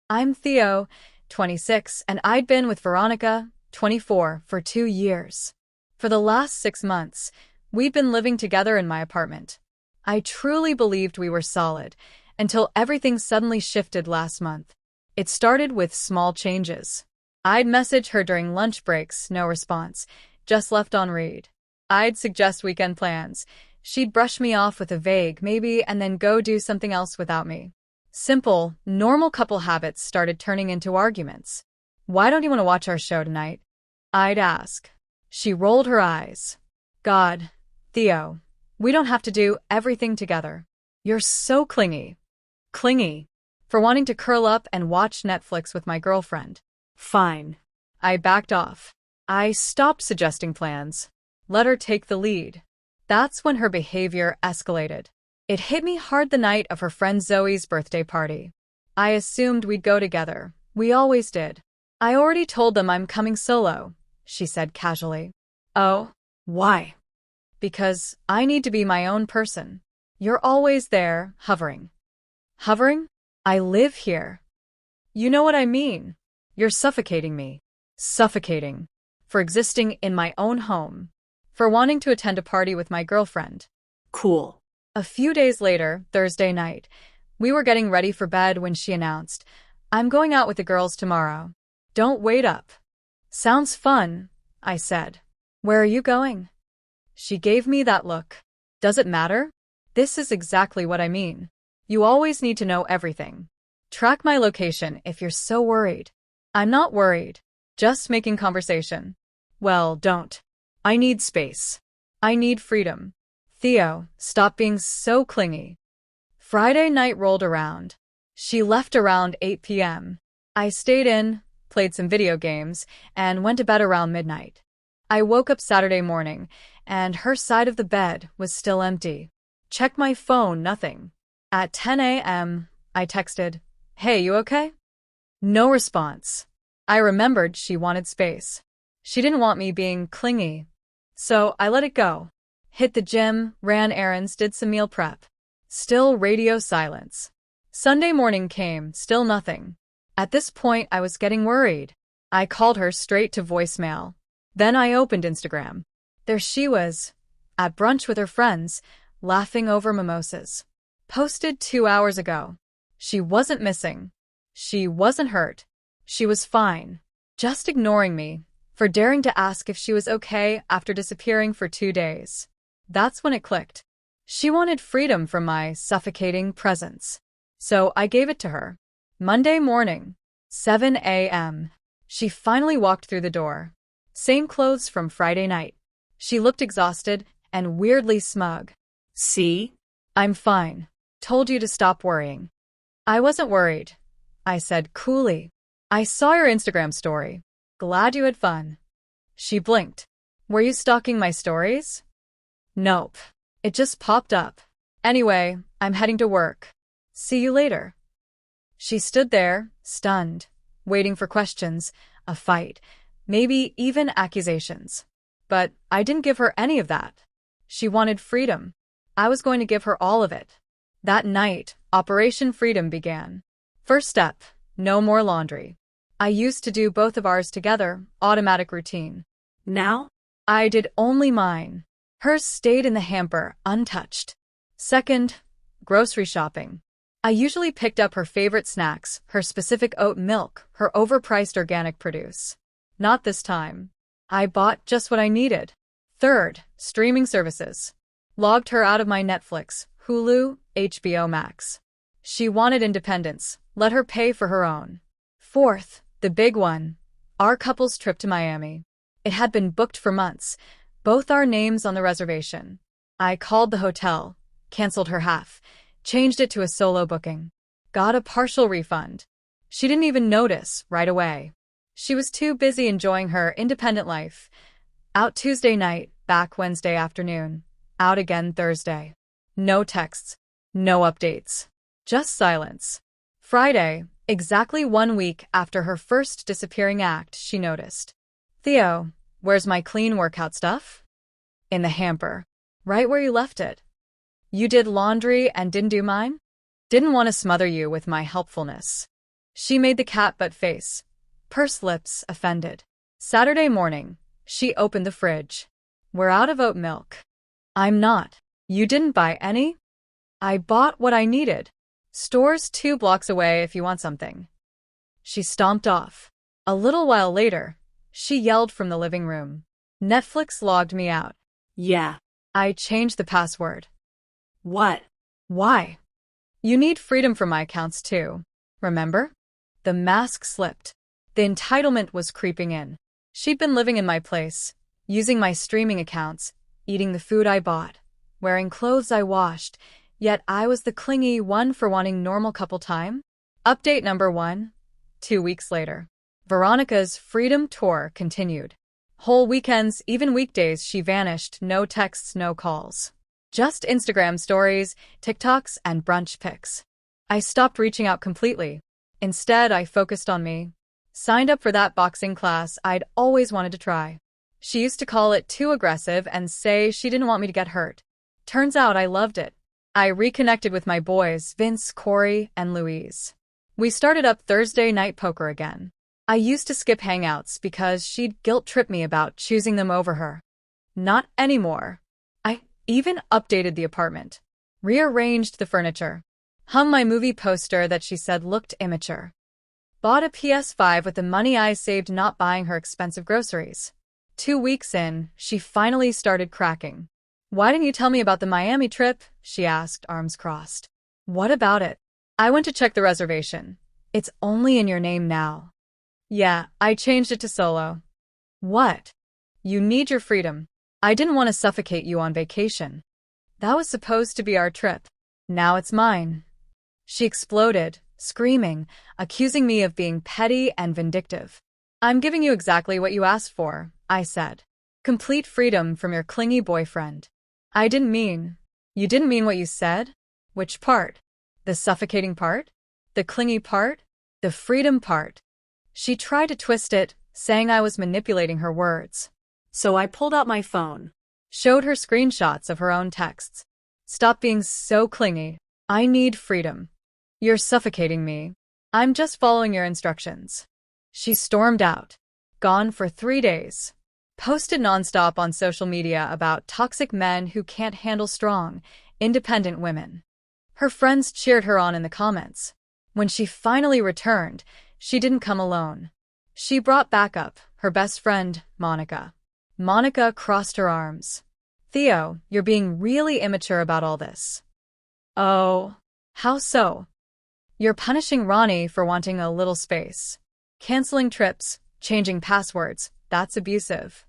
I'm Theo, 26, and I'd been with Veronica, 24, for 2 years. For the last 6 months, we'd been living together in my apartment. I truly believed we were solid, until everything suddenly shifted last month. It started with small changes. I'd message her during lunch breaks, no response, just left on read. I'd suggest weekend plans. She'd brush me off with a vague maybe and then go do something else without me. Simple, normal couple habits started turning into arguments. "Why don't you want to watch our show tonight?" I'd ask. She rolled her eyes. "God, Theo, we don't have to do everything together. You're so clingy." Clingy. For wanting to curl up and watch Netflix with my girlfriend. Fine. I backed off. I stopped suggesting plans. Let her take the lead. That's when her behavior escalated. It hit me hard the night of her friend Zoe's birthday party. I assumed we'd go together. We always did. "I already told them I'm coming solo," she said casually. "Oh, why?" "Because I need to be my own person. You're always there, hovering." "Hovering? I live here." "You know what I mean. You're suffocating me." Suffocating. For existing in my own home. For wanting to attend a party with my girlfriend. Cool. A few days later, Thursday night, we were getting ready for bed when she announced, "I'm going out with the girls tomorrow. Don't wait up." "Sounds fun," I said. "Where are you going?" She gave me that look. "Does it matter?" "This is exactly what I mean. You always need to know everything. Track my location if you're so worried." "I'm not worried. Just making conversation." "Well, don't. I need space. I need freedom." "Theo, stop being so clingy." Friday night rolled around. She left around 8 p.m. I stayed in, played some video games, and went to bed around midnight. I woke up Saturday morning, and her side of the bed was still empty. Checked my phone, nothing. At 10 a.m., I texted, "Hey, you okay?" No response. I remembered she wanted space. She didn't want me being clingy. So I let it go. Hit the gym, ran errands, did some meal prep. Still radio silence. Sunday morning came, still nothing. At this point, I was getting worried. I called her straight to voicemail. Then I opened Instagram. There she was, at brunch with her friends, laughing over mimosas. Posted 2 hours ago. She wasn't missing. She wasn't hurt. She was fine. Just ignoring me, for daring to ask if she was okay after disappearing for 2 days. That's when it clicked. She wanted freedom from my suffocating presence. So I gave it to her. Monday morning, 7 a.m. She finally walked through the door. Same clothes from Friday night. She looked exhausted and weirdly smug. "See? I'm fine. Told you to stop worrying." "I wasn't worried," I said coolly. "I saw your Instagram story. Glad you had fun." She blinked. "Were you stalking my stories?" "Nope. It just popped up. Anyway, I'm heading to work. See you later." She stood there, stunned, waiting for questions, a fight, maybe even accusations. But I didn't give her any of that. She wanted freedom. I was going to give her all of it. That night, Operation Freedom began. First step, no more laundry. I used to do both of ours together, automatic routine. Now, I did only mine. Hers stayed in the hamper, untouched. Second, grocery shopping. I usually picked up her favorite snacks, her specific oat milk, her overpriced organic produce. Not this time. I bought just what I needed. Third, streaming services. Logged her out of my Netflix, Hulu, HBO Max. She wanted independence. Let her pay for her own. Fourth, the big one. Our couple's trip to Miami. It had been booked for months, both our names on the reservation. I called the hotel, canceled her half, changed it to a solo booking. Got a partial refund. She didn't even notice right away. She was too busy enjoying her independent life. Out Tuesday night, back Wednesday afternoon. Out again Thursday. No texts. No updates. Just silence. Friday, exactly 1 week after her first disappearing act, she noticed. "Theo, where's my clean workout stuff?" "In the hamper. Right where you left it." "You did laundry and didn't do mine?" "Didn't want to smother you with my helpfulness." She made the cat butt face. Pursed lips, offended. Saturday morning, she opened the fridge. We're out of oat milk. I'm not. You didn't buy any? I bought what I needed. Store's 2 blocks away if you want something. She stomped off. A little while later, she yelled from the living room. Netflix logged me out. Yeah. I changed the password. What? Why? You need freedom from my accounts too. Remember? The mask slipped. The entitlement was creeping in. She'd been living in my place, using my streaming accounts, eating the food I bought, wearing clothes I washed, yet I was the clingy one for wanting normal couple time. Update number 1. 2 weeks later. Veronica's freedom tour continued. Whole weekends, even weekdays, she vanished, no texts, no calls. Just Instagram stories, TikToks, and brunch pics. I stopped reaching out completely. Instead, I focused on me. Signed up for that boxing class I'd always wanted to try. She used to call it too aggressive and say she didn't want me to get hurt. Turns out I loved it. I reconnected with my boys, Vince, Corey, and Louise. We started up Thursday night poker again. I used to skip hangouts because she'd guilt-trip me about choosing them over her. Not anymore. I even updated the apartment. Rearranged the furniture. Hung my movie poster that she said looked immature. Bought a PS5 with the money I saved not buying her expensive groceries. 2 weeks in, she finally started cracking. Why didn't you tell me about the Miami trip? She asked, arms crossed. What about it? I went to check the reservation. It's only in your name now. Yeah, I changed it to solo. What? You need your freedom. I didn't want to suffocate you on vacation. That was supposed to be our trip. Now it's mine. She exploded, screaming, accusing me of being petty and vindictive. I'm giving you exactly what you asked for, I said. Complete freedom from your clingy boyfriend. I didn't mean. You didn't mean what you said? Which part? The suffocating part? The clingy part? The freedom part? She tried to twist it, saying I was manipulating her words. So I pulled out my phone. Showed her screenshots of her own texts. Stop being so clingy. I need freedom. You're suffocating me. I'm just following your instructions. She stormed out. Gone for 3 days. Posted nonstop on social media about toxic men who can't handle strong, independent women. Her friends cheered her on in the comments. When she finally returned, she didn't come alone. She brought backup, her best friend, Monica. Monica crossed her arms. Theo, you're being really immature about all this. Oh, how so? You're punishing Ronnie for wanting a little space. Canceling trips, changing passwords, that's abusive.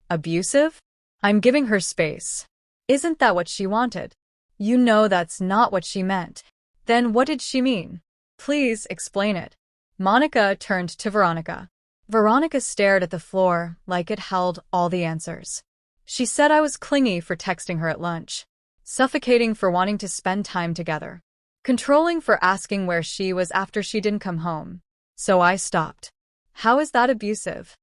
Abusive? I'm giving her space. Isn't that what she wanted? You know that's not what she meant. Then what did she mean? Please explain it. Monica turned to Veronica. Veronica stared at the floor like it held all the answers. She said I was clingy for texting her at lunch, suffocating for wanting to spend time together, controlling for asking where she was after she didn't come home. So I stopped. How is that abusive?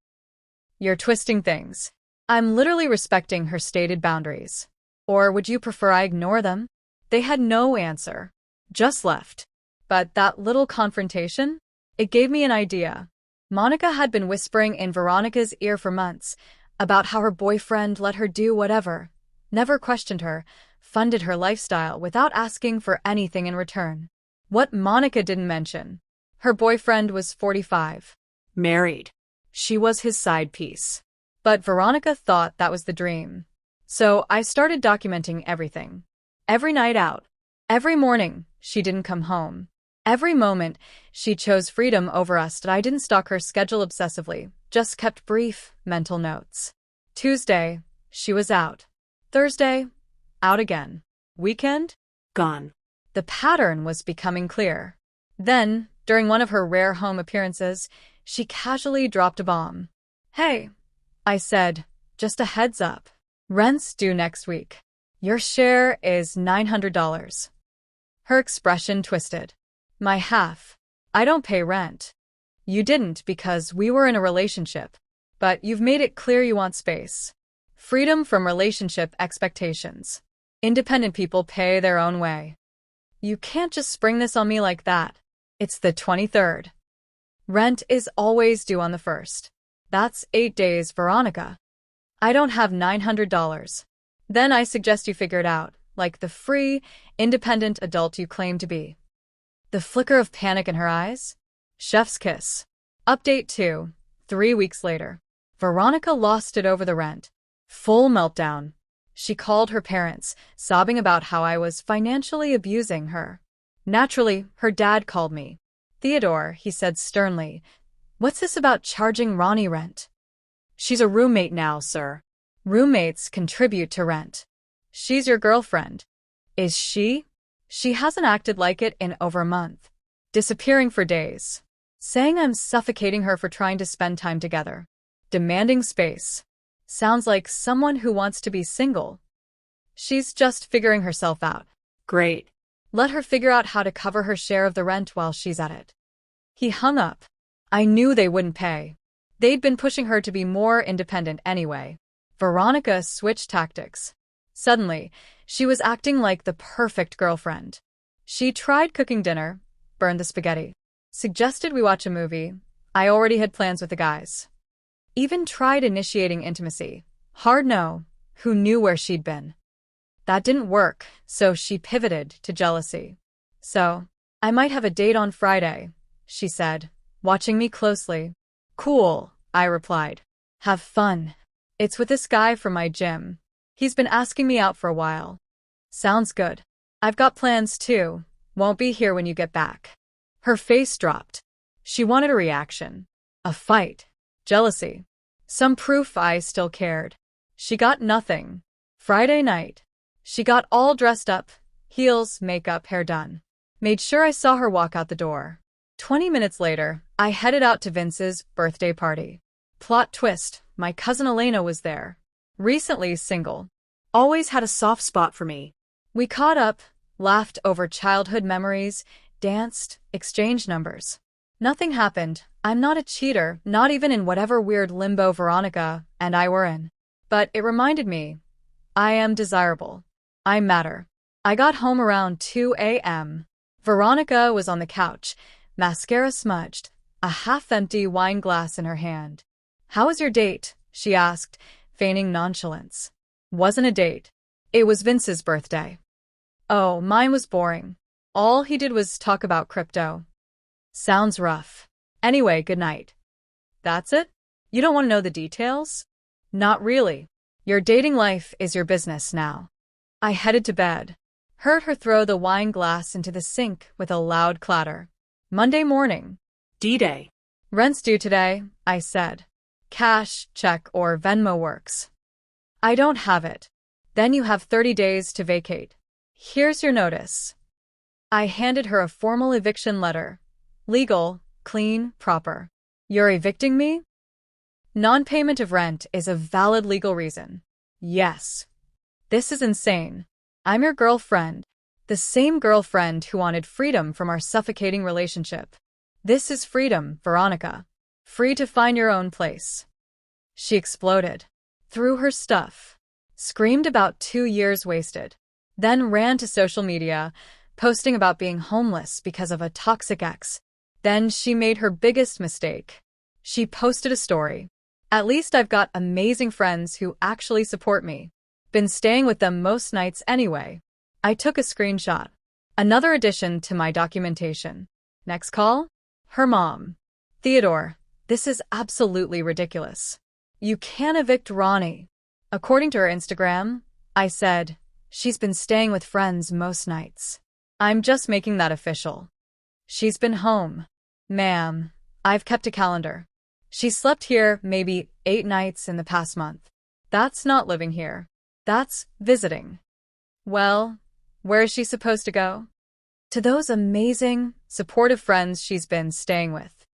You're twisting things. I'm literally respecting her stated boundaries. Or would you prefer I ignore them? They had no answer. Just left. But that little confrontation? It gave me an idea. Monica had been whispering in Veronica's ear for months about how her boyfriend let her do whatever, never questioned her, funded her lifestyle without asking for anything in return. What Monica didn't mention. Her boyfriend was 45. Married. She was his side piece. But Veronica thought that was the dream. So I started documenting everything. Every night out. Every morning, she didn't come home. Every moment, she chose freedom over us. I didn't stalk her schedule obsessively, just kept brief, mental notes. Tuesday, she was out. Thursday, out again. Weekend? Gone. The pattern was becoming clear. Then, during one of her rare home appearances, she casually dropped a bomb. Hey, I said, just a heads up. Rent's due next week. Your share is $900. Her expression twisted. My half. I don't pay rent. You didn't because we were in a relationship. But you've made it clear you want space. Freedom from relationship expectations. Independent people pay their own way. You can't just spring this on me like that. It's the 23rd. Rent is always due on the 1st. That's 8 days, Veronica. I don't have $900. Then I suggest you figure it out, like the free, independent adult you claim to be. The flicker of panic in her eyes? Chef's kiss. Update 2. 3 weeks later. Veronica lost it over the rent. Full meltdown. She called her parents, sobbing about how I was financially abusing her. Naturally, her dad called me. Theodore, he said sternly, what's this about charging Ronnie rent? She's a roommate now, sir. Roommates contribute to rent. She's your girlfriend. Is she? She hasn't acted like it in over a month. Disappearing for days. Saying I'm suffocating her for trying to spend time together. Demanding space. Sounds like someone who wants to be single. She's just figuring herself out. Great. Let her figure out how to cover her share of the rent while she's at it. He hung up. I knew they wouldn't pay. They'd been pushing her to be more independent anyway. Veronica switched tactics. Suddenly, she was acting like the perfect girlfriend. She tried cooking dinner, burned the spaghetti, suggested we watch a movie. I already had plans with the guys. Even tried initiating intimacy. Hard no. Who knew where she'd been? That didn't work, so she pivoted to jealousy. So, I might have a date on Friday, she said, watching me closely. Cool, I replied. Have fun. It's with this guy from my gym. He's been asking me out for a while. Sounds good. I've got plans too. Won't be here when you get back. Her face dropped. She wanted a reaction. A fight. Jealousy. Some proof I still cared. She got nothing. Friday night. She got all dressed up. Heels, makeup, hair done. Made sure I saw her walk out the door. 20 minutes later, I headed out to Vince's birthday party. Plot twist, my cousin Elena was there. Recently single. Always had a soft spot for me. We caught up, laughed over childhood memories, danced, exchanged numbers. Nothing happened. I'm not a cheater, not even in whatever weird limbo Veronica and I were in. But it reminded me, I am desirable. I matter. I got home around 2 a.m. Veronica was on the couch, mascara smudged, a half-empty wine glass in her hand. How was your date? She asked, feigning nonchalance. Wasn't a date. It was Vince's birthday. Oh, mine was boring. All he did was talk about crypto. Sounds rough. Anyway, good night. That's it? You don't want to know the details? Not really. Your dating life is your business now. I headed to bed. Heard her throw the wine glass into the sink with a loud clatter. Monday morning. D-Day. Rent's due today, I said. Cash, check, or Venmo works. I don't have it. Then you have 30 days to vacate. Here's your notice. I handed her a formal eviction letter. Legal, clean, proper. You're evicting me? Non-payment of rent is a valid legal reason. Yes. This is insane. I'm your girlfriend. The same girlfriend who wanted freedom from our suffocating relationship. This is freedom, Veronica. Free to find your own place. She exploded. Threw her stuff. Screamed about 2 years wasted. Then ran to social media, posting about being homeless because of a toxic ex. Then she made her biggest mistake. She posted a story. At least I've got amazing friends who actually support me. Been staying with them most nights anyway. I took a screenshot. Another addition to my documentation. Next call? Her mom. Theodore, this is absolutely ridiculous. You can't evict Ronnie. According to her Instagram, I said, she's been staying with friends most nights. I'm just making that official. She's been home. Ma'am, I've kept a calendar. She slept here maybe 8 nights in the past month. That's not living here. That's visiting. Well, where is she supposed to go? To those amazing, supportive friends she's been staying with.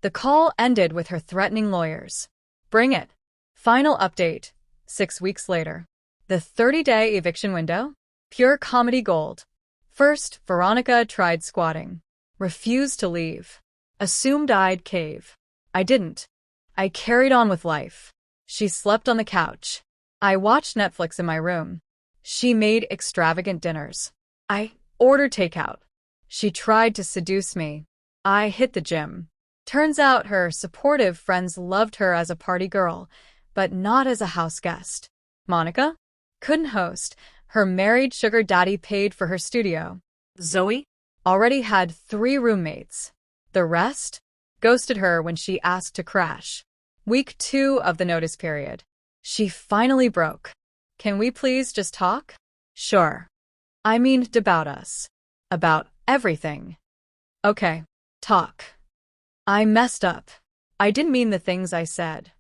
The call ended with her threatening lawyers. Bring it. Final update. 6 weeks later. The 30-day eviction window? Pure comedy gold. First, Veronica tried squatting. Refused to leave. Assumed I'd cave. I didn't. I carried on with life. She slept on the couch. I watched Netflix in my room. She made extravagant dinners. I ordered takeout. She tried to seduce me. I hit the gym. Turns out her supportive friends loved her as a party girl, but not as a house guest. Monica? Couldn't host. Her married sugar daddy paid for her studio. Zoe? Already had 3 roommates. The rest? Ghosted her when she asked to crash. Week 2 of the notice period. She finally broke. Can we please just talk? Sure. I mean, about us. About everything. Okay. Talk. I messed up. I didn't mean the things I said.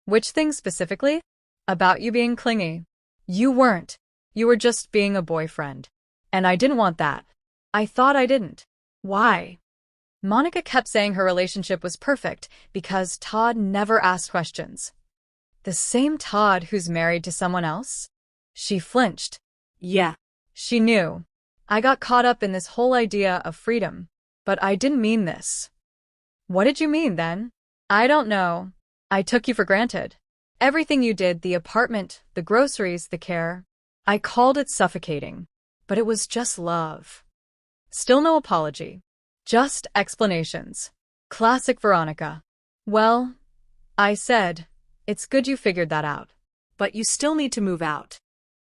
Which things specifically? About you being clingy. You weren't. You were just being a boyfriend. And I didn't want that. I thought I didn't. Why? Monica kept saying her relationship was perfect because Todd never asked questions. The same Todd who's married to someone else? She flinched. Yeah. She knew. I got caught up in this whole idea of freedom. But I didn't mean this. What did you mean then? I don't know. I took you for granted. Everything you did, the apartment, the groceries, the care. I called it suffocating. But it was just love. Still no apology. Just explanations. Classic Veronica. Well, I said, it's good you figured that out. But you still need to move out.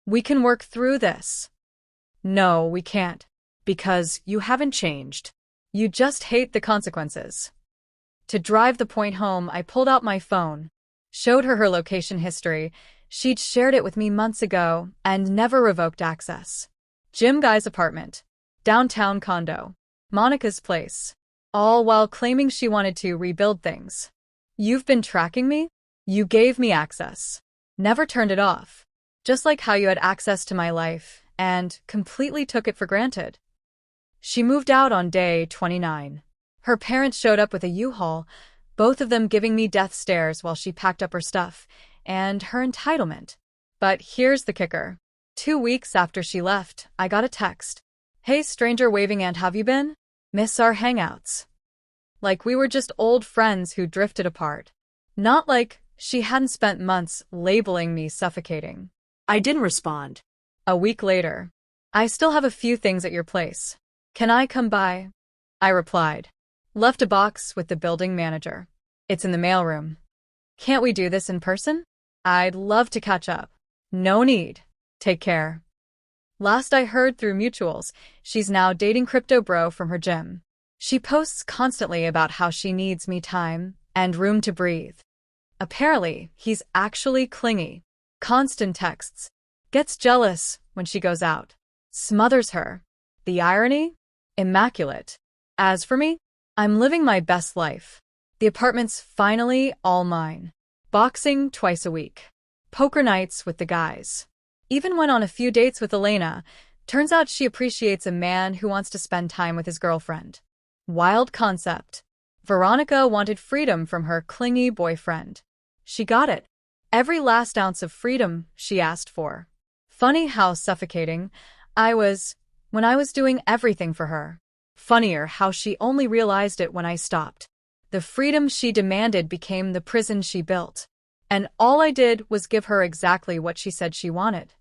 We can work through this. No, we can't. Because you haven't changed. You just hate the consequences. To drive the point home, I pulled out my phone, showed her location history. She'd shared it with me months ago and never revoked access. Jim Guy's apartment. Downtown condo. Monica's place. All while claiming she wanted to rebuild things. You've been tracking me? You gave me access. Never turned it off. Just like how you had access to my life and completely took it for granted. She moved out on day 29. Her parents showed up with a U-Haul, both of them giving me death stares while she packed up her stuff and her entitlement. But here's the kicker. 2 weeks after she left, I got a text. Hey stranger waving and have you been? Miss our hangouts. Like we were just old friends who drifted apart. Not like she hadn't spent months labeling me suffocating. I didn't respond. A week later. I still have a few things at your place. Can I come by? I replied. Left a box with the building manager. It's in the mailroom. Can't we do this in person? I'd love to catch up. No need. Take care. Last I heard through mutuals, she's now dating Crypto Bro from her gym. She posts constantly about how she needs me time and room to breathe. Apparently, he's actually clingy. Constant texts. Gets jealous when she goes out. Smothers her. The irony? Immaculate. As for me, I'm living my best life. The apartment's finally all mine. Boxing twice a week. Poker nights with the guys. Even went on a few dates with Elena. Turns out she appreciates a man who wants to spend time with his girlfriend. Wild concept. Veronica wanted freedom from her clingy boyfriend. She got it. Every last ounce of freedom she asked for. Funny how suffocating I was when I was doing everything for her. Funnier how she only realized it when I stopped. The freedom she demanded became the prison she built. And all I did was give her exactly what she said she wanted.